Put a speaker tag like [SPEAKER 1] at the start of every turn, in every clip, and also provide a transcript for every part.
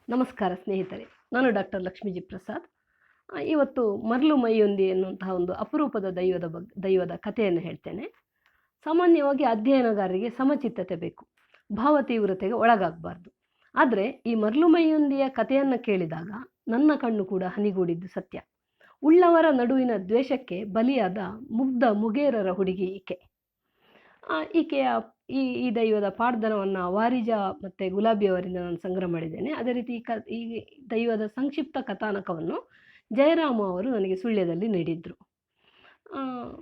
[SPEAKER 1] ನಮಸ್ಕಾರ ಸ್ನೇಹಿತರೆ, ನಾನು ಡಾಕ್ಟರ್ ಲಕ್ಷ್ಮೀಜಿ ಪ್ರಸಾದ್. ಇವತ್ತು ಮರ್ಲು ಮೈಯೊಂದಿ ಎನ್ನುವಂತಹ ಒಂದು ಅಪರೂಪದ ದೈವದ ಕಥೆಯನ್ನು ಹೇಳ್ತೇನೆ. ಸಾಮಾನ್ಯವಾಗಿ ಅಧ್ಯಯನಗಾರರಿಗೆ ಸಮಚಿತ್ತತೆ ಬೇಕು, ಭಾವತೀವ್ರತೆಗೆ ಒಳಗಾಗಬಾರ್ದು. ಆದರೆ ಈ ಮರ್ಲು ಮೈಯೊಂದಿಯ ಕಥೆಯನ್ನು ಕೇಳಿದಾಗ ನನ್ನ ಕಣ್ಣು ಕೂಡ ಹನಿಗೂಡಿದ್ದು ಸತ್ಯ. ಉಳ್ಳವರ ನಡುವಿನ ದ್ವೇಷಕ್ಕೆ ಬಲಿಯಾದ ಮುಗ್ಧ ಮುಗೇರರ ಹುಡುಗಿ ಈಕೆ. ಈಕೆಯ ಈ ಈ ದೈವದ ಪಾಡ್ದನವನ್ನು ವಾರಿಜ ಮತ್ತು ಗುಲಾಬಿ ಅವರಿಂದ ನಾನು ಸಂಗ್ರಹ ಮಾಡಿದ್ದೇನೆ. ಅದೇ ರೀತಿ ಈ ದೈವದ ಸಂಕ್ಷಿಪ್ತ ಕಥಾನಕವನ್ನು ಜಯರಾಮ ಅವರು ನನಗೆ ಸುಳ್ಯದಲ್ಲಿ ನೀಡಿದ್ರು.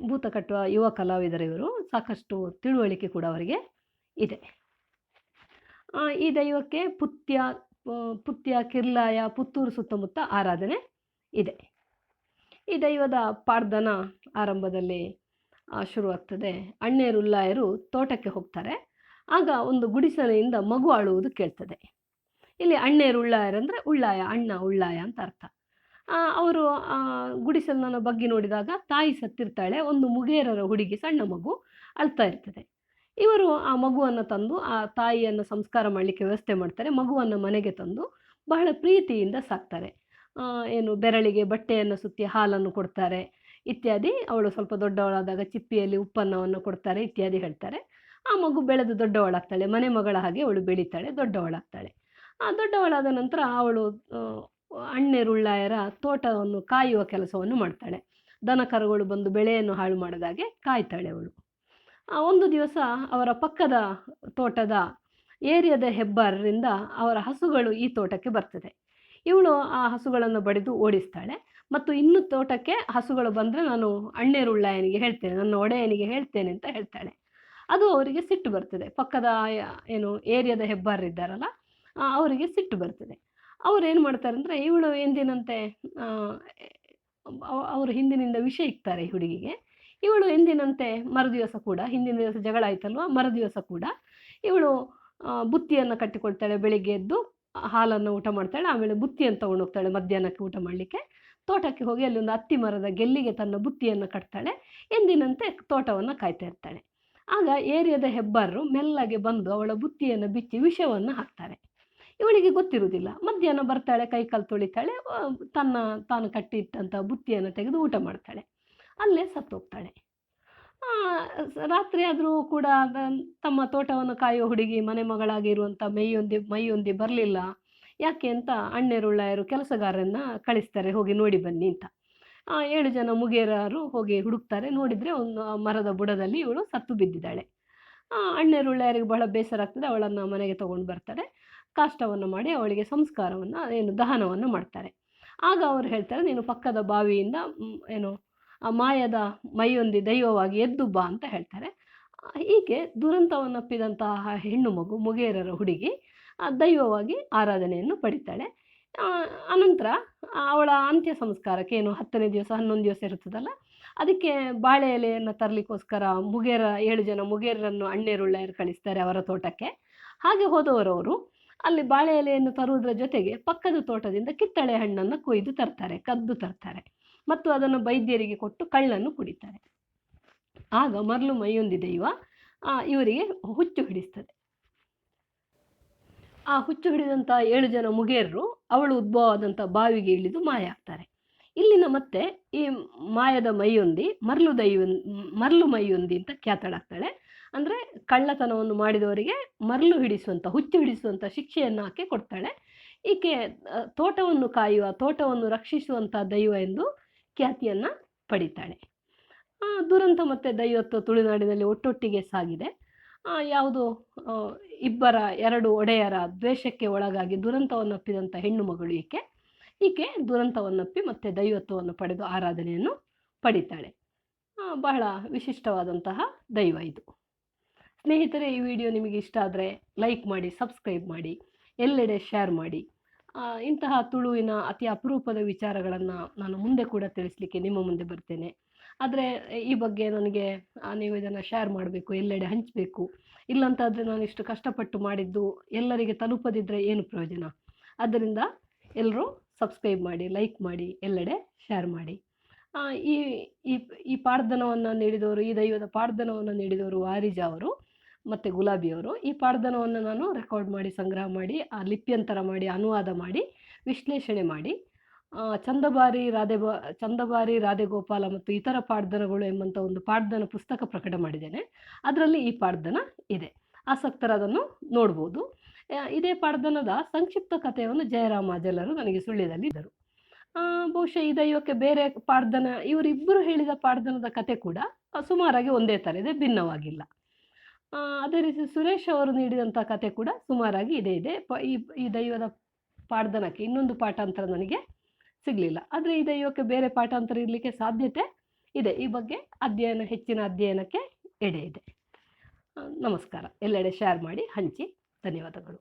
[SPEAKER 1] ಭೂತ ಕಟ್ಟುವ ಯುವ ಕಲಾವಿದರಿವರು, ಸಾಕಷ್ಟು ತಿಳುವಳಿಕೆ ಕೂಡ ಅವರಿಗೆ ಇದೆ. ಈ ದೈವಕ್ಕೆ ಪುತ್ಯ ಕಿರ್ಲಾಯ ಪುತ್ತೂರು ಸುತ್ತಮುತ್ತ ಆರಾಧನೆ ಇದೆ. ಈ ದೈವದ ಪಾಡ್ದನ ಆರಂಭದಲ್ಲಿ ಶುರುವಾಗ್ತದೆ. ಅಣ್ಣೇರುಲ್ಲಾಯರು ತೋಟಕ್ಕೆ ಹೋಗ್ತಾರೆ. ಆಗ ಒಂದು ಗುಡಿಸಲೆಯಿಂದ ಮಗು ಅಳುವುದು ಕೇಳ್ತದೆ. ಇಲ್ಲಿ ಅಣ್ಣೇರುಳ್ಳಾಯರಂದರೆ ಉಳ್ಳಾಯ, ಅಣ್ಣ ಉಳ್ಳಾಯ ಅಂತ ಅರ್ಥ. ಅವರು ಗುಡಿಸಲನ್ನು ಬಗ್ಗಿ ನೋಡಿದಾಗ ತಾಯಿ ಸತ್ತಿರ್ತಾಳೆ. ಒಂದು ಮುಗೇರರ ಹುಡುಗಿ, ಸಣ್ಣ ಮಗು ಅಳ್ತಾ ಇರ್ತದೆ. ಇವರು ಆ ಮಗುವನ್ನು ತಂದು ಆ ತಾಯಿಯನ್ನು ಸಂಸ್ಕಾರ ಮಾಡಲಿಕ್ಕೆ ವ್ಯವಸ್ಥೆ ಮಾಡ್ತಾರೆ. ಮಗುವನ್ನು ಮನೆಗೆ ತಂದು ಬಹಳ ಪ್ರೀತಿಯಿಂದ ಸಾಕ್ತಾರೆ. ಬೆರಳಿಗೆ ಬಟ್ಟೆಯನ್ನು ಸುತ್ತಿ ಹಾಲನ್ನು ಕೊಡ್ತಾರೆ ಇತ್ಯಾದಿ. ಅವಳು ಸ್ವಲ್ಪ ದೊಡ್ಡವಳಾದಾಗ ಚಿಪ್ಪಿಯಲ್ಲಿ ಉಪ್ಪನ್ನವನ್ನು ಕೊಡ್ತಾರೆ ಇತ್ಯಾದಿ ಹೇಳ್ತಾರೆ. ಆ ಮಗು ಬೆಳೆದು ದೊಡ್ಡವಳಾಗ್ತಾಳೆ. ಮನೆ ಮಗಳ ಹಾಗೆ ಅವಳು ಬೆಳೀತಾಳೆ, ದೊಡ್ಡವಳಾಗ್ತಾಳೆ. ದೊಡ್ಡವಳಾದ ನಂತರ ಅವಳು ಅಣ್ಣೇರುಳ್ಳಾಯರ ತೋಟವನ್ನು ಕಾಯುವ ಕೆಲಸವನ್ನು ಮಾಡ್ತಾಳೆ. ದನ ಕರುಗಳು ಬಂದು ಬೆಳೆಯನ್ನು ಹಾಳು ಮಾಡಿದಾಗೆ ಕಾಯ್ತಾಳೆ ಅವಳು. ಒಂದು ದಿವಸ ಅವರ ಪಕ್ಕದ ತೋಟದ ಏರಿಯಾದ ಹೆಬ್ಬಾರರಿಂದ ಅವರ ಹಸುಗಳು ಈ ತೋಟಕ್ಕೆ ಬರ್ತದೆ. ಇವಳು ಆ ಹಸುಗಳನ್ನು ಬಡಿದು ಓಡಿಸ್ತಾಳೆ. ಮತ್ತು ಇನ್ನು ತೋಟಕ್ಕೆ ಹಸುಗಳು ಬಂದರೆ ನಾನು ಅಣ್ಣೇರುಳ್ಳಾಯನಿಗೆ ಹೇಳ್ತೇನೆ, ನನ್ನ ಒಡೆಯನಿಗೆ ಹೇಳ್ತೇನೆ ಅಂತ ಹೇಳ್ತಾಳೆ. ಅದು ಅವರಿಗೆ ಸಿಟ್ಟು ಬರ್ತದೆ. ಪಕ್ಕದ ಏರಿಯಾದ ಹೆಬ್ಬಾರರಿದ್ದಾರಲ್ಲ, ಅವರಿಗೆ ಸಿಟ್ಟು ಬರ್ತದೆ. ಅವ್ರು ಏನು ಮಾಡ್ತಾರೆ ಅಂದರೆ, ಇವಳು ಎಂದಿನಂತೆ ಅವರು ಹಿಂದಿನಿಂದ ವಿಷ ಇಕ್ತಾರೆ ಈ ಹುಡುಗಿಗೆ. ಇವಳು ಎಂದಿನಂತೆ ಮರುದಿವಸ ಕೂಡ, ಹಿಂದಿನ ದಿವಸ ಜಗಳ ಆಯ್ತಲ್ವ, ಮರುದಿವಸ ಕೂಡ ಇವಳು ಬುತ್ತಿಯನ್ನು ಕಟ್ಟಿಕೊಳ್ತಾಳೆ. ಬೆಳಿಗ್ಗೆ ಎದ್ದು ಹಾಲನ್ನು ಊಟ ಮಾಡ್ತಾಳೆ, ಆಮೇಲೆ ಬುತ್ತಿಯನ್ನು ತೊಗೊಂಡೋಗ್ತಾಳೆ ಮಧ್ಯಾಹ್ನಕ್ಕೆ ಊಟ ಮಾಡಲಿಕ್ಕೆ. ತೋಟಕ್ಕೆ ಹೋಗಿ ಅಲ್ಲಿ ಒಂದು ಅತ್ತಿ ಮರದ ಗೆಲ್ಲಿಗೆ ತನ್ನ ಬುತ್ತಿಯನ್ನು ಕಟ್ತಾಳೆ. ಎಂದಿನಂತೆ ತೋಟವನ್ನು ಕಾಯ್ತಾ ಇರ್ತಾಳೆ. ಆಗ ಏರಿಯಾದ ಹೆಬ್ಬಾರರು ಮೆಲ್ಲಗೆ ಬಂದು ಅವಳ ಬುತ್ತಿಯನ್ನು ಬಿಚ್ಚಿ ವಿಷವನ್ನು ಹಾಕ್ತಾರೆ. ಇವಳಿಗೆ ಗೊತ್ತಿರುವುದಿಲ್ಲ. ಮಧ್ಯಾಹ್ನ ಬರ್ತಾಳೆ, ಕೈಕಾಲು ತೊಳಿತಾಳೆ, ತಾನು ಕಟ್ಟಿಟ್ಟಂಥ ಬುತ್ತಿಯನ್ನು ತೆಗೆದು ಊಟ ಮಾಡ್ತಾಳೆ. ಅಲ್ಲೇ ಸತ್ತೋಗ್ತಾಳೆ. ರಾತ್ರಿ ಆದರೂ ಕೂಡ ತಮ್ಮ ತೋಟವನ್ನು ಕಾಯುವ ಹುಡುಗಿ, ಮನೆ ಮಗಳಾಗಿರುವಂಥ ಮೈಯೊಂದಿ ಬರಲಿಲ್ಲ. ಯಾಕೆ ಅಂತ ಅಣ್ಣೇರುಳ್ಳಾಯರು ಕೆಲಸಗಾರರನ್ನು ಕಳಿಸ್ತಾರೆ, ಹೋಗಿ ನೋಡಿ ಬನ್ನಿ ಅಂತ. 7 ಜನ ಮುಗೇರರು ಹೋಗಿ ಹುಡುಕ್ತಾರೆ. ನೋಡಿದರೆ ಒಂದು ಮರದ ಬುಡದಲ್ಲಿ ಇವಳು ಸತ್ತು ಬಿದ್ದಿದ್ದಾಳೆ. ಅಣ್ಣೇರುಳ್ಳಾಯರಿಗೆ ಬಹಳ ಬೇಸರ ಆಗ್ತದೆ. ಅವಳನ್ನು ಮನೆಗೆ ತೊಗೊಂಡು ಬರ್ತಾರೆ. ಕಾಷ್ಟವನ್ನು ಮಾಡಿ ಅವಳಿಗೆ ಸಂಸ್ಕಾರವನ್ನು ದಹನವನ್ನು ಮಾಡ್ತಾರೆ. ಆಗ ಅವರು ಹೇಳ್ತಾರೆ, ನೀನು ಪಕ್ಕದ ಬಾವಿಯಿಂದ ಆ ಮಾಯದ ಮೈಯೊಂದಿ ದೈವವಾಗಿ ಎದ್ದು ಬಾ ಅಂತ ಹೇಳ್ತಾರೆ. ಹೀಗೆ ದುರಂತವನ್ನಪ್ಪಿದಂತಹ ಹೆಣ್ಣು ಮಗು, ಮುಗೇರರ ಹುಡುಗಿ ದೈವವಾಗಿ ಆರಾಧನೆಯನ್ನು ಪಡಿತಾಳೆ. ಅನಂತರ ಅವಳ ಅಂತ್ಯ ಸಂಸ್ಕಾರಕ್ಕೆ 10ನೇ ದಿವಸ 11 ದಿವಸ ಇರ್ತದಲ್ಲ, ಅದಕ್ಕೆ ಬಾಳೆ ಎಲೆಯನ್ನು ತರಲಿಕ್ಕೋಸ್ಕರ 7 ಜನ ಮುಗೇರರನ್ನು ಅಣ್ಣೇರುಳ್ಳಾಯರು ಕಳಿಸ್ತಾರೆ ಅವರ ತೋಟಕ್ಕೆ. ಹಾಗೆ ಹೋದವರವರು ಅಲ್ಲಿ ಬಾಳೆ ಎಲೆಯನ್ನು ತರುವುದರ ಜೊತೆಗೆ ಪಕ್ಕದ ತೋಟದಿಂದ ಕಿತ್ತಳೆ ಹಣ್ಣನ್ನು ಕದ್ದು ತರ್ತಾರೆ ಮತ್ತು ಅದನ್ನು ವೈದ್ಯರಿಗೆ ಕೊಟ್ಟು ಕಳ್ಳನ್ನು ಕುಡಿತಾರೆ. ಆಗ ಮರ್ಲು ಮೈಯೊಂದಿ ದೈವ ಇವರಿಗೆ ಹುಚ್ಚು ಹಿಡಿಸ್ತದೆ. ಆ ಹುಚ್ಚು ಹಿಡಿದಂಥ 7 ಜನ ಮುಗೇರರು ಅವಳು ಉದ್ಭವವಾದಂಥ ಬಾವಿಗೆ ಇಳಿದು ಮಾಯ ಆಗ್ತಾರೆ. ಇಲ್ಲಿನ ಮತ್ತೆ ಈ ಮಾಯದ ಮೈಯೊಂದಿ ಮರ್ಲು ಮೈಯೊಂದಿ ಅಂತ ಖ್ಯಾತಳಾಗ್ತಾಳೆ. ಅಂದರೆ ಕಳ್ಳತನವನ್ನು ಮಾಡಿದವರಿಗೆ ಹುಚ್ಚು ಹಿಡಿಸುವಂಥ ಶಿಕ್ಷೆಯನ್ನು ಆಕೆ ಕೊಡ್ತಾಳೆ. ಈಕೆ ತೋಟವನ್ನು ಕಾಯುವ, ತೋಟವನ್ನು ರಕ್ಷಿಸುವಂಥ ದೈವ ಎಂದು ಖ್ಯಾತಿಯನ್ನು ಪಡಿತಾಳೆ. ದುರಂತ ಮತ್ತು ದೈವತ್ವ ತುಳುನಾಡಿನಲ್ಲಿ ಒಟ್ಟೊಟ್ಟಿಗೆ ಸಾಗಿದೆ. ಯಾವುದು 2 ಒಡೆಯರ ದ್ವೇಷಕ್ಕೆ ಒಳಗಾಗಿ ದುರಂತವನ್ನಪ್ಪಿದಂಥ ಹೆಣ್ಣು ಮಗಳು ಈಕೆ ದುರಂತವನ್ನಪ್ಪಿ ಮತ್ತು ದೈವತ್ವವನ್ನು ಪಡೆದು ಆರಾಧನೆಯನ್ನು ಪಡಿತಾಳೆ. ಬಹಳ ವಿಶಿಷ್ಟವಾದಂತಹ ದೈವ ಇದು. ಸ್ನೇಹಿತರೆ, ಈ ವಿಡಿಯೋ ನಿಮಗೆ ಇಷ್ಟ ಆದರೆ ಲೈಕ್ ಮಾಡಿ, ಸಬ್ಸ್ಕ್ರೈಬ್ ಮಾಡಿ, ಎಲ್ಲೆಡೆ ಶೇರ್ ಮಾಡಿ. ಇಂತಹ ತುಳುವಿನ ಅತಿ ಅಪರೂಪದ ವಿಚಾರಗಳನ್ನು ನಾನು ಮುಂದೆ ಕೂಡ ತಿಳಿಸ್ಲಿಕ್ಕೆ ನಿಮ್ಮ ಮುಂದೆ ಬರ್ತೇನೆ. ಆದರೆ ಈ ಬಗ್ಗೆ ನನಗೆ ನೀವು ಇದನ್ನು ಶೇರ್ ಮಾಡಬೇಕು, ಎಲ್ಲೆಡೆ ಹಂಚಬೇಕು. ಇಲ್ಲಂತಾದರೆ ನಾನು ಇಷ್ಟು ಕಷ್ಟಪಟ್ಟು ಮಾಡಿದ್ದು ಎಲ್ಲರಿಗೆ ತಲುಪದಿದ್ದರೆ ಏನು ಪ್ರಯೋಜನ? ಆದ್ದರಿಂದ ಎಲ್ಲರೂ ಸಬ್ಸ್ಕ್ರೈಬ್ ಮಾಡಿ, ಲೈಕ್ ಮಾಡಿ, ಎಲ್ಲೆಡೆ ಶೇರ್ ಮಾಡಿ. ಈ ಪಾಡ್ದನವನ್ನು ನೀಡಿದವರು, ಈ ದೈವದ ಪಾಡ್ದನವನ್ನು ನೀಡಿದವರು ವಾರಿಜ ಅವರು. ಮತ್ತು ಗುಲಾಬಿಯವರು ಈ ಪಾಡ್ದನವನ್ನು ನಾನು ರೆಕಾರ್ಡ್ ಮಾಡಿ ಸಂಗ್ರಹ ಮಾಡಿ ಲಿಪ್ಯಂತರ ಮಾಡಿ ಅನುವಾದ ಮಾಡಿ ವಿಶ್ಲೇಷಣೆ ಮಾಡಿ ಚಂದಬಾರಿ ರಾಧೆಗೋಪಾಲ ಮತ್ತು ಇತರ ಪಾಡ್ದನಗಳು ಎಂಬಂಥ ಒಂದು ಪಾಡ್ದನ ಪುಸ್ತಕ ಪ್ರಕಟ ಮಾಡಿದ್ದೇನೆ. ಅದರಲ್ಲಿ ಈ ಪಾಡ್ದನ ಇದೆ, ಆಸಕ್ತರದನ್ನು ನೋಡ್ಬೋದು. ಇದೇ ಪಾಡ್ದನದ ಸಂಕ್ಷಿಪ್ತ ಕಥೆಯನ್ನು ಜಯರಾಮ ಅಜಲರು ನನಗೆ ಸುಳ್ಯದಲ್ಲಿ ಇದ್ದರು. ಬಹುಶಃ ಈ ದೈವಕ್ಕೆ ಬೇರೆ ಪಾಡ್ದನ ಇವರಿಬ್ಬರು ಹೇಳಿದ ಪಾಡ್ದನದ ಕತೆ ಕೂಡ ಸುಮಾರಾಗಿ ಒಂದೇ ಥರ ಇದೆ, ಭಿನ್ನವಾಗಿಲ್ಲ. ಅದೇ ರೀತಿ ಸುರೇಶ್ ಅವರು ನೀಡಿದಂಥ ಕತೆ ಕೂಡ ಸುಮಾರಾಗಿ ಇದೆ. ಈ ದೈವದ ಪಾಡ್ದನಕ್ಕೆ ಇನ್ನೊಂದು ಪಾಠಾಂತರ ನನಗೆ ಸಿಗಲಿಲ್ಲ, ಆದರೆ ಈ ದೈವಕ್ಕೆ ಬೇರೆ ಪಾಠಾಂತರ ಇರಲಿಕ್ಕೆ ಸಾಧ್ಯತೆ ಇದೆ. ಈ ಬಗ್ಗೆ ಹೆಚ್ಚಿನ ಅಧ್ಯಯನಕ್ಕೆ ಎಡೆ ಇದೆ. ನಮಸ್ಕಾರ. ಎಲ್ಲೆಡೆ ಶೇರ್ ಮಾಡಿ ಹಂಚಿ. ಧನ್ಯವಾದಗಳು.